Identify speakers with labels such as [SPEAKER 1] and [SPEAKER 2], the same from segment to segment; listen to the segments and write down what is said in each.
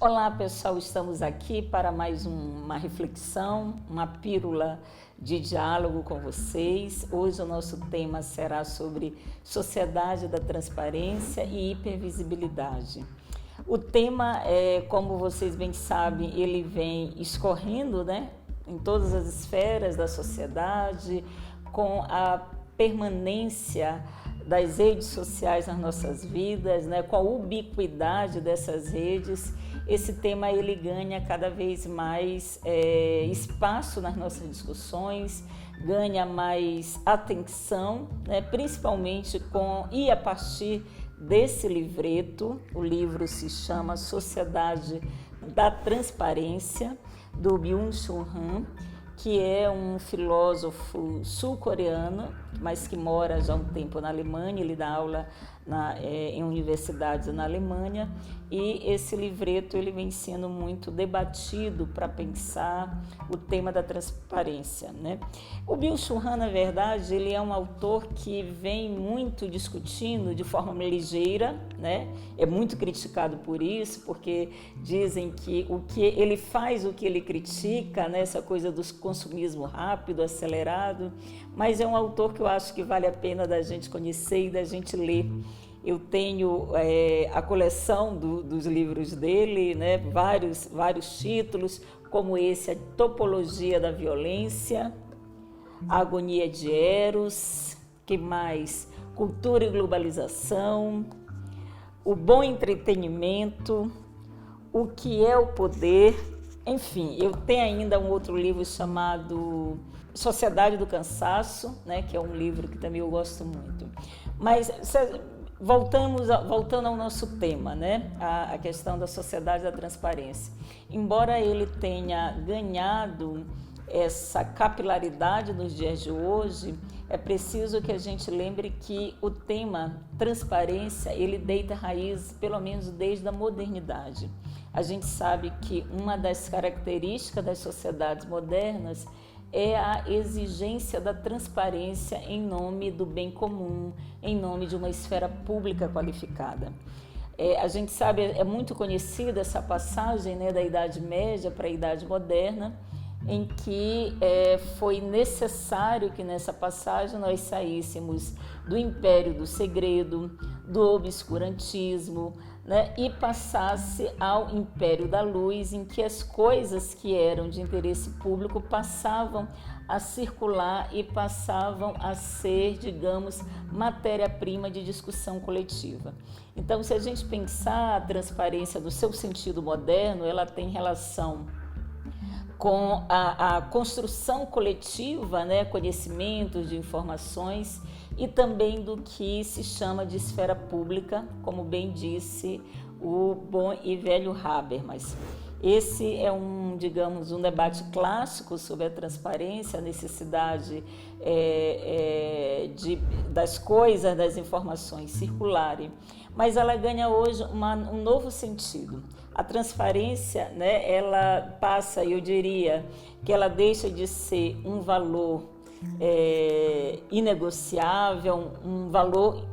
[SPEAKER 1] Olá pessoal, estamos aqui para mais uma reflexão, uma pílula de diálogo com vocês. Hoje o nosso tema será sobre sociedade da transparência e hipervisibilidade. O tema, como vocês bem sabem, ele vem escorrendo, em todas as esferas da sociedade, com a permanência das redes sociais nas nossas vidas, com a ubiquidade dessas redes. Esse tema ele ganha cada vez mais espaço nas nossas discussões, ganha mais atenção, principalmente e a partir desse livreto. O livro se chama Sociedade da Transparência, do Byung-Chul Han, que é um filósofo sul-coreano, mas que mora já há um tempo na Alemanha. Ele dá aula em universidades na Alemanha, e esse livreto ele vem sendo muito debatido para pensar o tema da transparência, O Byung-Chul Han, na verdade, ele é um autor que vem muito discutindo de forma ligeira, É muito criticado por isso, porque dizem que o que ele faz, o que ele critica, essa coisa do consumismo rápido, acelerado, mas é um autor que eu acho que vale a pena da gente conhecer e da gente ler. Eu tenho a coleção dos livros dele, vários títulos, como esse, A Topologia da Violência, A Agonia de Eros, que mais? Cultura e Globalização, O Bom Entretenimento, O que é o Poder. Enfim, eu tenho ainda um outro livro chamado Sociedade do Cansaço, que é um livro que também eu gosto muito. Mas voltando ao nosso tema, a questão da sociedade da transparência. Embora ele tenha ganhado essa capilaridade nos dias de hoje, é preciso que a gente lembre que o tema transparência, ele deita raiz, pelo menos desde a modernidade. A gente sabe que uma das características das sociedades modernas é a exigência da transparência em nome do bem comum, em nome de uma esfera pública qualificada. A gente sabe, é muito conhecida essa passagem da Idade Média para a Idade Moderna, em que foi necessário que nessa passagem nós saíssemos do império do segredo, do obscurantismo, e passasse ao império da luz, em que as coisas que eram de interesse público passavam a circular e passavam a ser, digamos, matéria-prima de discussão coletiva. Então, se a gente pensar a transparência no seu sentido moderno, ela tem relação com a construção coletiva, conhecimentos de informações, e também do que se chama de esfera pública, como bem disse o bom e velho Habermas. Esse é um debate clássico sobre a transparência, a necessidade das coisas, das informações circularem, mas ela ganha hoje um novo sentido. A transparência, ela passa, eu diria, que ela deixa de ser um valor inegociável, um valor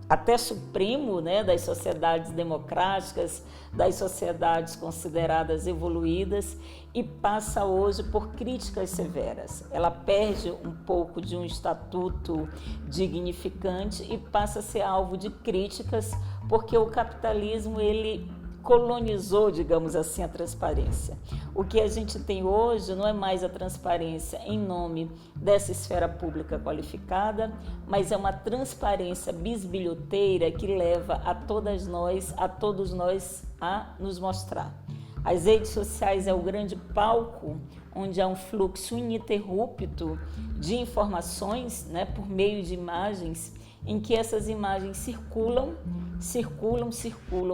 [SPEAKER 1] até supremo, das sociedades democráticas, das sociedades consideradas evoluídas, e passa hoje por críticas severas. Ela perde um pouco de um estatuto dignificante e passa a ser alvo de críticas, porque o capitalismo ele colonizou, digamos assim, a transparência. O que a gente tem hoje não é mais a transparência em nome dessa esfera pública qualificada, mas é uma transparência bisbilhoteira que leva a todos nós a nos mostrar. As redes sociais é o grande palco onde há um fluxo ininterrupto de informações, por meio de imagens, em que essas imagens circulam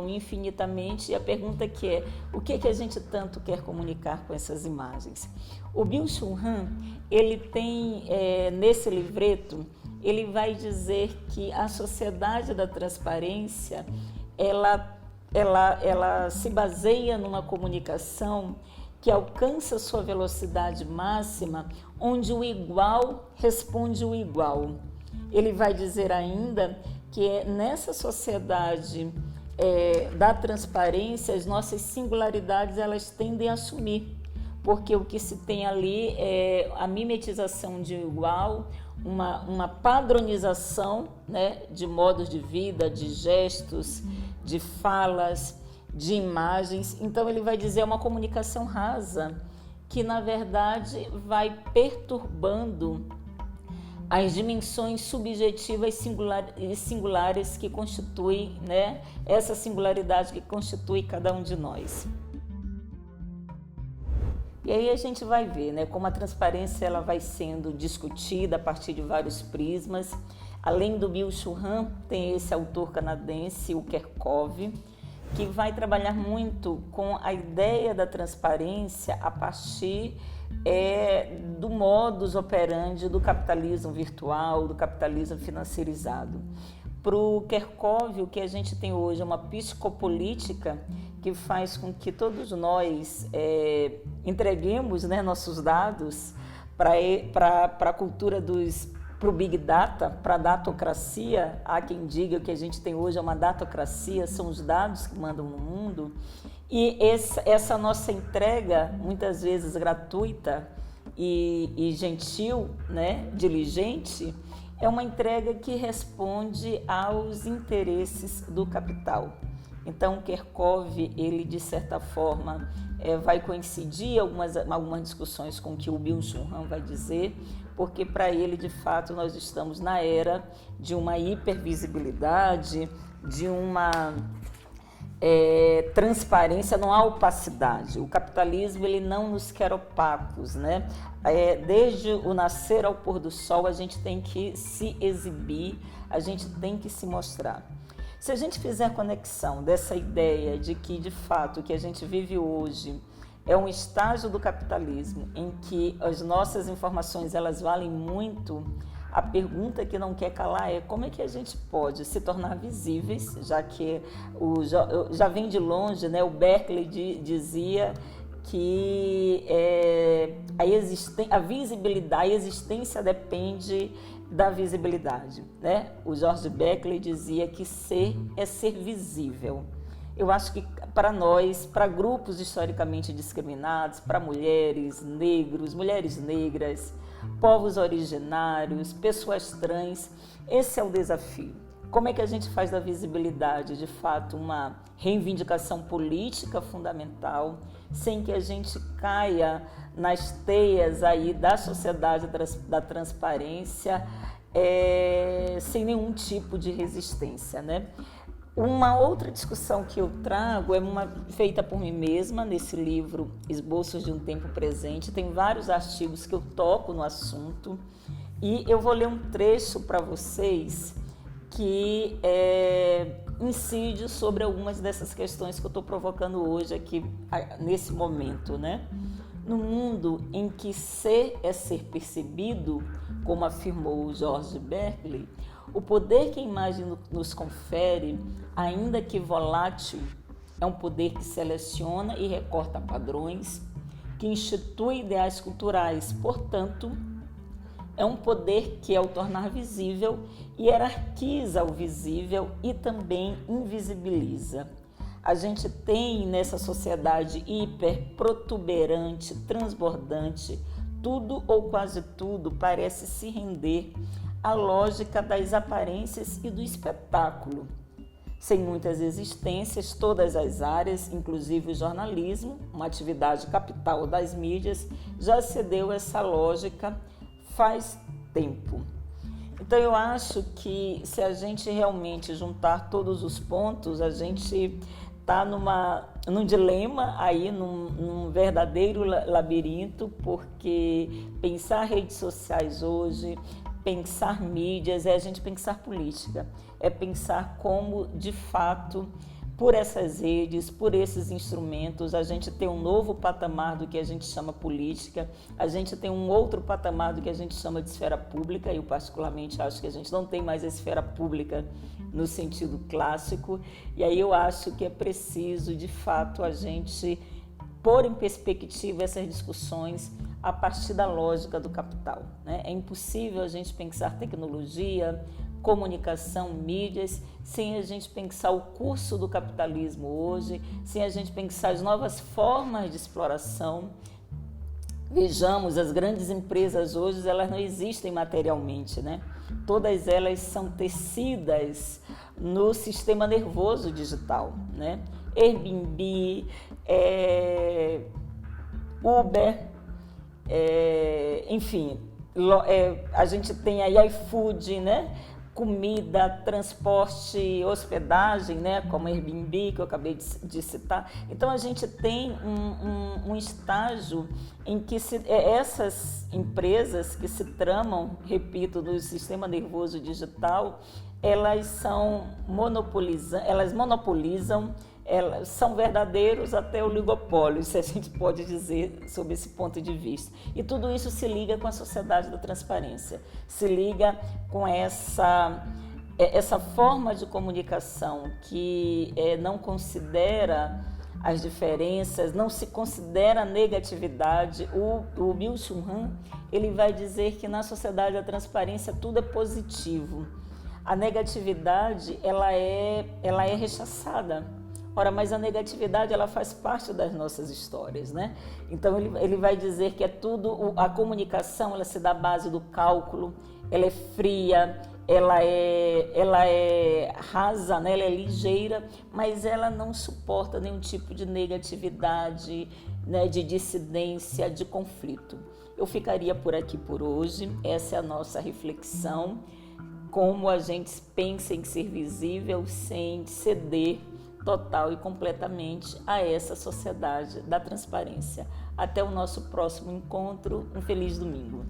[SPEAKER 1] infinitamente, e a pergunta que é, o que a gente tanto quer comunicar com essas imagens? O Byung-Chul Han, ele tem, nesse livreto, ele vai dizer que a sociedade da transparência, ela se baseia numa comunicação que alcança sua velocidade máxima, onde o igual responde o igual. Ele vai dizer ainda que é nessa sociedade da transparência, as nossas singularidades elas tendem a sumir, porque o que se tem ali é a mimetização de igual, uma padronização, né, de modos de vida, de gestos, de falas, de imagens. Então ele vai dizer uma comunicação rasa que na verdade vai perturbando as dimensões subjetivas e singulares que constituem, né, essa singularidade que constitui cada um de nós. E aí a gente vai ver, né, como a transparência ela vai sendo discutida a partir de vários prismas. Além do Byung-Chul Han, tem esse autor canadense, o Kerckhoff, que vai trabalhar muito com a ideia da transparência a partir do modus operandi do capitalismo virtual, do capitalismo financeirizado. Para o Kerckhoff, o que a gente tem hoje é uma psicopolítica que faz com que todos nós entreguemos, né, nossos dados para a cultura para o Big Data, para a datocracia. Há quem diga que o que a gente tem hoje é uma datocracia, são os dados que mandam no mundo. E essa nossa entrega, muitas vezes gratuita e gentil, né, diligente, é uma entrega que responde aos interesses do capital. Então, Kerckhoff, ele de certa forma vai coincidir algumas discussões com o que o Byung-Chul Han vai dizer, porque para ele, de fato, nós estamos na era de uma hipervisibilidade, de uma transparência, não há opacidade. O capitalismo ele não nos quer opacos, né? Desde o nascer ao pôr do sol, a gente tem que se exibir, a gente tem que se mostrar. Se a gente fizer a conexão dessa ideia de que, de fato, o que a gente vive hoje é um estágio do capitalismo em que as nossas informações elas valem muito, a pergunta que não quer calar é como é que a gente pode se tornar visíveis, já que já vem de longe, né? O Berkeley dizia que a visibilidade, a existência depende da visibilidade, né? O George Berkeley dizia que ser é ser visível. Eu acho que para nós, para grupos historicamente discriminados, para mulheres, negros, mulheres negras, povos originários, pessoas trans, esse é o desafio. Como é que a gente faz da visibilidade, de fato, uma reivindicação política fundamental, sem que a gente caia nas teias aí da sociedade da transparência, sem nenhum tipo de resistência, né? Uma outra discussão que eu trago é feita por mim mesma nesse livro Esboços de um Tempo Presente. Tem vários artigos que eu toco no assunto e eu vou ler um trecho para vocês que incide sobre algumas dessas questões que eu estou provocando hoje aqui, nesse momento, né? No mundo em que ser é ser percebido, como afirmou George Berkeley, o poder que a imagem nos confere, ainda que volátil, é um poder que seleciona e recorta padrões, que institui ideais culturais. Portanto, é um poder que, ao tornar visível, hierarquiza o visível e também invisibiliza. A gente tem nessa sociedade hiperprotuberante, transbordante, tudo ou quase tudo parece se render à lógica das aparências e do espetáculo. Sem muitas existências, todas as áreas, inclusive o jornalismo, uma atividade capital das mídias, já cedeu essa lógica faz tempo. Então eu acho que se a gente realmente juntar todos os pontos, a gente está num dilema aí, num verdadeiro labirinto, porque pensar redes sociais hoje, pensar mídias, é a gente pensar política, é pensar como, de fato, por essas redes, por esses instrumentos, a gente tem um novo patamar do que a gente chama política, a gente tem um outro patamar do que a gente chama de esfera pública, e eu particularmente acho que a gente não tem mais a esfera pública no sentido clássico, e aí eu acho que é preciso, de fato, a gente pôr em perspectiva essas discussões a partir da lógica do capital, né? É impossível a gente pensar tecnologia, comunicação, mídias, sem a gente pensar o curso do capitalismo hoje, sem a gente pensar as novas formas de exploração. Vejamos, as grandes empresas hoje, elas não existem materialmente, né? Todas elas são tecidas no sistema nervoso digital, né? Airbnb, Uber, enfim, a gente tem aí iFood, né? Comida, transporte, hospedagem, né? Como Airbnb, que eu acabei de citar. Então, a gente tem um estágio em que essas empresas que se tramam, repito, no sistema nervoso digital, elas monopolizam, elas são verdadeiros até oligopólios, se a gente pode dizer sob esse ponto de vista. E tudo isso se liga com a sociedade da transparência, se liga com essa forma de comunicação que não considera as diferenças, não se considera a negatividade. O Byung-Chul Han, ele vai dizer que na sociedade da transparência tudo é positivo. A negatividade, ela é rechaçada. Ora, mas a negatividade, ela faz parte das nossas histórias, né? Então, ele vai dizer que a comunicação, ela se dá à base do cálculo, ela é fria, ela é rasa, né? Ela é ligeira, mas ela não suporta nenhum tipo de negatividade, né? De dissidência, de conflito. Eu ficaria por aqui por hoje, essa é a nossa reflexão, como a gente pensa em ser visível sem ceder total e completamente a essa sociedade da transparência. Até o nosso próximo encontro. Um feliz domingo.